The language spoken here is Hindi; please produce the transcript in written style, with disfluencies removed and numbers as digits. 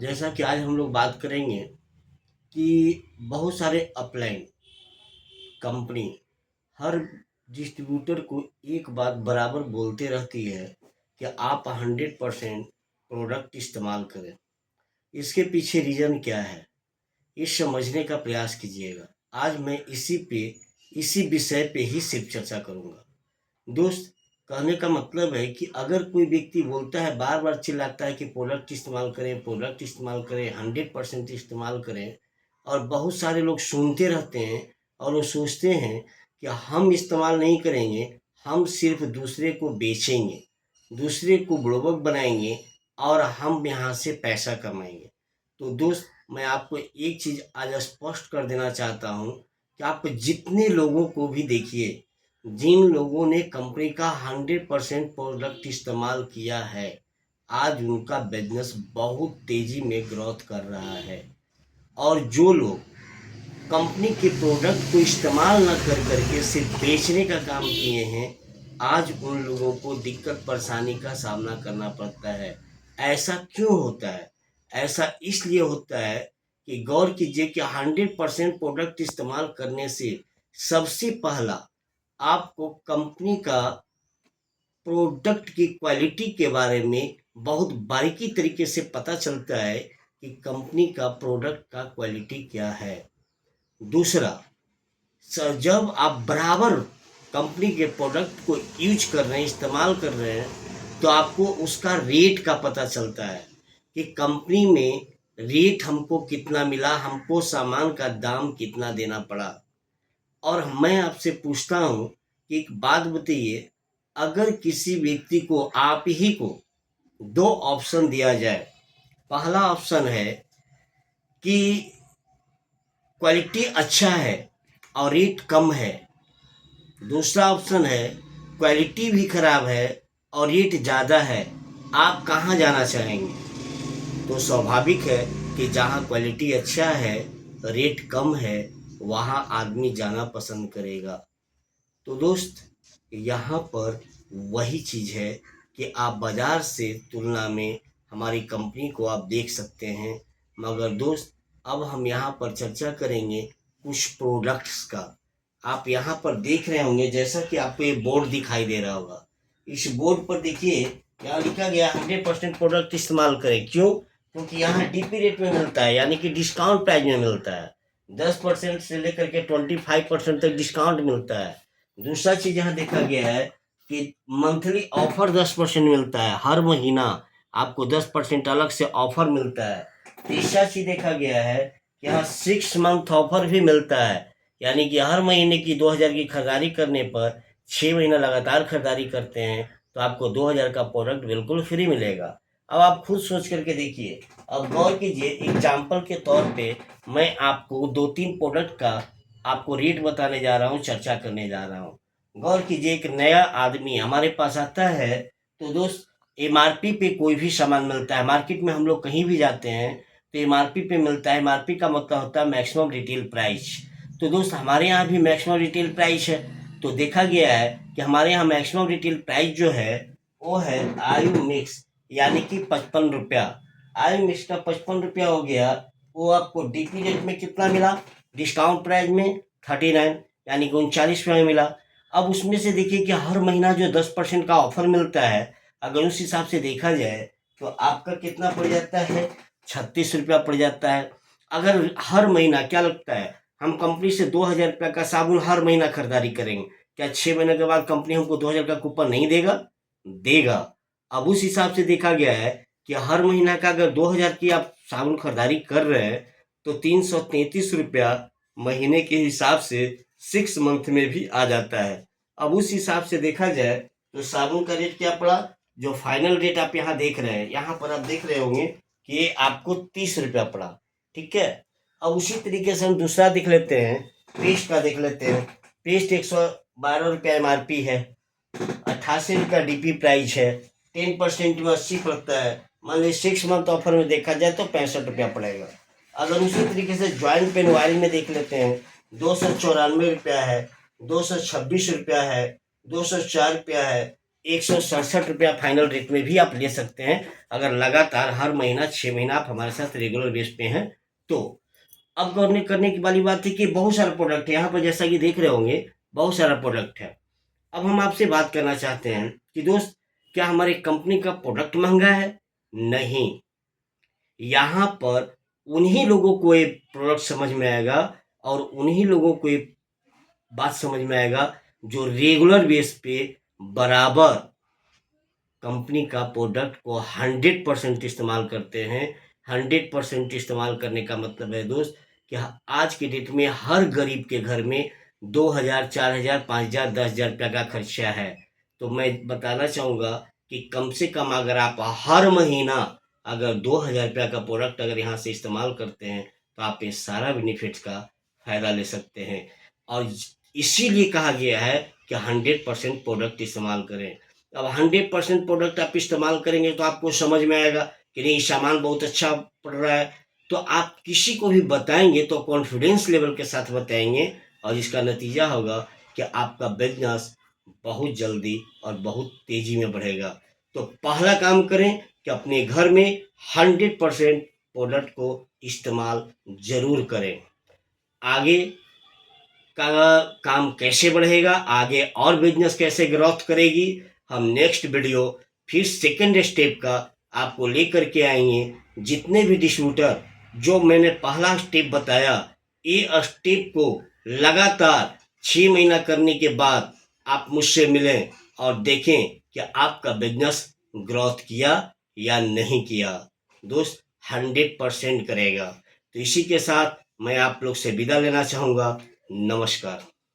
जैसा कि आज हम लोग बात करेंगे कि बहुत सारे अपलाइन कंपनी हर डिस्ट्रीब्यूटर को एक बात बराबर बोलते रहती है कि आप 100% प्रोडक्ट इस्तेमाल करें। इसके पीछे रीज़न क्या है, ये समझने का प्रयास कीजिएगा। आज मैं इसी विषय पे ही सिर्फ चर्चा करूँगा। दोस्त, कहने का मतलब है कि अगर कोई व्यक्ति बोलता है, बार बार चिल्लाता है कि प्रोडक्ट इस्तेमाल करें, प्रोडक्ट इस्तेमाल करें, 100% इस्तेमाल करें, और बहुत सारे लोग सुनते रहते हैं और वो सोचते हैं कि हम इस्तेमाल नहीं करेंगे, हम सिर्फ दूसरे को बेचेंगे, दूसरे को बुड़बक बनाएंगे और हम यहाँ से पैसा कमाएंगे। तो दोस्त, मैं आपको एक चीज़ आज स्पष्ट कर देना चाहता हूँ कि आप जितने लोगों को भी देखिए, जिन लोगों ने कंपनी का 100% प्रोडक्ट इस्तेमाल किया है, आज उनका बिजनेस बहुत तेजी में ग्रोथ कर रहा है। और जो लोग कंपनी के प्रोडक्ट को इस्तेमाल न कर करके सिर्फ बेचने का काम किए हैं, आज उन लोगों को दिक्कत परेशानी का सामना करना पड़ता है। ऐसा क्यों होता है? ऐसा इसलिए होता है कि गौर कीजिए कि 100% प्रोडक्ट इस्तेमाल करने से सबसे पहला आपको कंपनी का प्रोडक्ट की क्वालिटी के बारे में बहुत बारीकी तरीके से पता चलता है कि कंपनी का प्रोडक्ट का क्वालिटी क्या है। दूसरा, जब आप बराबर कंपनी के प्रोडक्ट को यूज कर रहे हैं, इस्तेमाल कर रहे हैं, तो आपको उसका रेट का पता चलता है कि कंपनी में रेट हमको कितना मिला, हमको सामान का दाम कितना देना पड़ा। और मैं आपसे पूछता हूँ कि एक बात बताइए, अगर किसी व्यक्ति को, आप ही को, दो ऑप्शन दिया जाए। पहला ऑप्शन है कि क्वालिटी अच्छा है और रेट कम है। दूसरा ऑप्शन है क्वालिटी भी खराब है और रेट ज़्यादा है। आप कहाँ जाना चाहेंगे? तो स्वाभाविक है कि जहाँ क्वालिटी अच्छा है, रेट कम है, वहाँ आदमी जाना पसंद करेगा। तो दोस्त, यहाँ पर वही चीज़ है कि आप बाज़ार से तुलना में हमारी कंपनी को आप देख सकते हैं। मगर दोस्त, अब हम यहाँ पर चर्चा करेंगे कुछ प्रोडक्ट्स का। आप यहाँ पर देख रहे होंगे, जैसा कि आपको ये बोर्ड दिखाई दे रहा होगा। इस बोर्ड पर देखिए, यहाँ लिखा गया 100% प्रोडक्ट इस्तेमाल करें। क्यों? क्योंकि यहाँ डीपी रेट में मिलता है, यानी कि डिस्काउंट प्राइस में मिलता है। 10% से लेकर के 25% तक डिस्काउंट मिलता है। दूसरा चीज़ यहाँ देखा गया है कि मंथली ऑफर 10% मिलता है। हर महीना आपको 10% अलग से ऑफर मिलता है। तीसरा चीज़ देखा गया है कि यहाँ 6 मंथ ऑफर भी मिलता है, यानी कि हर महीने की 2000 की खरीदारी करने पर 6 महीना लगातार खरीदारी करते हैं तो आपको 2000 का प्रोडक्ट बिल्कुल फ्री मिलेगा। अब आप खुद सोच करके देखिए। अब गौर कीजिए, एग्जाम्पल के तौर पे मैं आपको 2-3 प्रोडक्ट का आपको रेट बताने जा रहा हूँ, चर्चा करने जा रहा हूँ। गौर कीजिए, एक नया आदमी हमारे पास आता है तो दोस्त, एमआरपी पे कोई भी सामान मिलता है। मार्केट में हम लोग कहीं भी जाते हैं तो एमआरपी पे मिलता है। एमआरपी का मतलब होता है मैक्सिमम रिटेल प्राइस। तो दोस्त, हमारे यहाँ भी मैक्सिमम रिटेल प्राइस है। तो देखा गया है कि हमारे यहाँ मैक्सिमम रिटेल प्राइस जो है वो है आयु मिक्स, यानी कि 55 रुपया। आयु मिक्स का 55 रुपया हो गया। वो आपको डीपी रेट में कितना मिला? डिस्काउंट प्राइस में 39, यानी कि 39 रुपये में मिला। अब उसमें से देखिए कि हर महीना जो 10% का ऑफर मिलता है, अगर उस हिसाब से देखा जाए तो आपका कितना पड़ जाता है? 36 रुपया पड़ जाता है। अगर हर महीना, क्या लगता है, हम कंपनी से 2000 रुपये का साबुन हर महीना खरीदारी करेंगे, क्या 6 महीने के बाद कंपनी हमको 2000 का कूपन नहीं देगा? देगा। अब उस हिसाब से देखा गया है कि हर महीना का अगर 2000 की आप साबुन खरीदारी कर रहे हैं तो 333 रुपया महीने के हिसाब से 6 मंथ में भी आ जाता है। अब उस हिसाब से देखा जाए तो साबुन का रेट क्या पड़ा? जो फाइनल रेट आप यहाँ देख रहे हैं, यहाँ पर आप देख रहे होंगे कि ये आपको 30 रुपया पड़ा। ठीक है। अब उसी तरीके से हम दूसरा देख लेते हैं, पेस्ट का देख लेते हैं। पेस्ट 112 रुपया एमआरपी है, 88 रुपया डीपी प्राइस है, 10% में 80 पड़ता है। मान लीजिए 6 मंथ ऑफर में देखा जाए तो 65 रुपया पड़ेगा। अगर उसी तरीके से ज्वाइंट पेन ऑयल में देख लेते हैं, 294 रुपया है, 226 रुपया है, 204 रुपया है, 167 रुपया फाइनल रेट में भी आप ले सकते हैं, अगर लगातार हर महीना 6 महीना आप हमारे साथ रेगुलर बेस पे हैं तो। अब करने की वाली बात है कि बहुत सारा प्रोडक्ट है यहाँ पर, जैसा कि देख रहे होंगे बहुत सारा प्रोडक्ट है। अब हम आपसे बात करना चाहते हैं कि दोस्त, क्या हमारी कंपनी का प्रोडक्ट महंगा है? नहीं, यहाँ पर उन्हीं लोगों को ये प्रोडक्ट समझ में आएगा और उन्हीं लोगों को ये बात समझ में आएगा जो रेगुलर बेस पे बराबर कंपनी का प्रोडक्ट को 100% इस्तेमाल करते हैं। 100% इस्तेमाल करने का मतलब है दोस्त कि आज के डेट में हर गरीब के घर में 2,000, 4,000, 5,000, 10,000 रुपया का खर्चा है। तो मैं बताना चाहूँगा कि कम से कम अगर आप हर महीना अगर 2,000 रुपया का प्रोडक्ट अगर यहाँ से इस्तेमाल करते हैं तो आप ये सारा बेनिफिट्स का फ़ायदा ले सकते हैं। और इसीलिए कहा गया है कि 100% प्रोडक्ट इस्तेमाल करें। अब 100% प्रोडक्ट आप इस्तेमाल करेंगे तो आपको समझ में आएगा कि नहीं सामान बहुत अच्छा पड़ रहा है, तो आप किसी को भी बताएंगे तो कॉन्फिडेंस लेवल के साथ बताएंगे और इसका नतीजा होगा कि आपका बिजनेस बहुत जल्दी और बहुत तेजी में बढ़ेगा। तो पहला काम करें कि अपने घर में 100% प्रोडक्ट को इस्तेमाल जरूर करें। आगे का काम कैसे बढ़ेगा, आगे और बिजनेस कैसे ग्रोथ करेगी, हम नेक्स्ट वीडियो फिर सेकंड स्टेप का आपको लेकर के आएंगे। जितने भी डिस्ट्रीब्यूटर जो मैंने पहला स्टेप बताया, ये स्टेप को लगातार 6 महीना करने के बाद आप मुझसे मिलें और देखें कि आपका बिजनेस ग्रोथ किया या नहीं किया। दोस्त 100% करेगा। तो इसी के साथ मैं आप लोग से विदा लेना चाहूँगा। नमस्कार।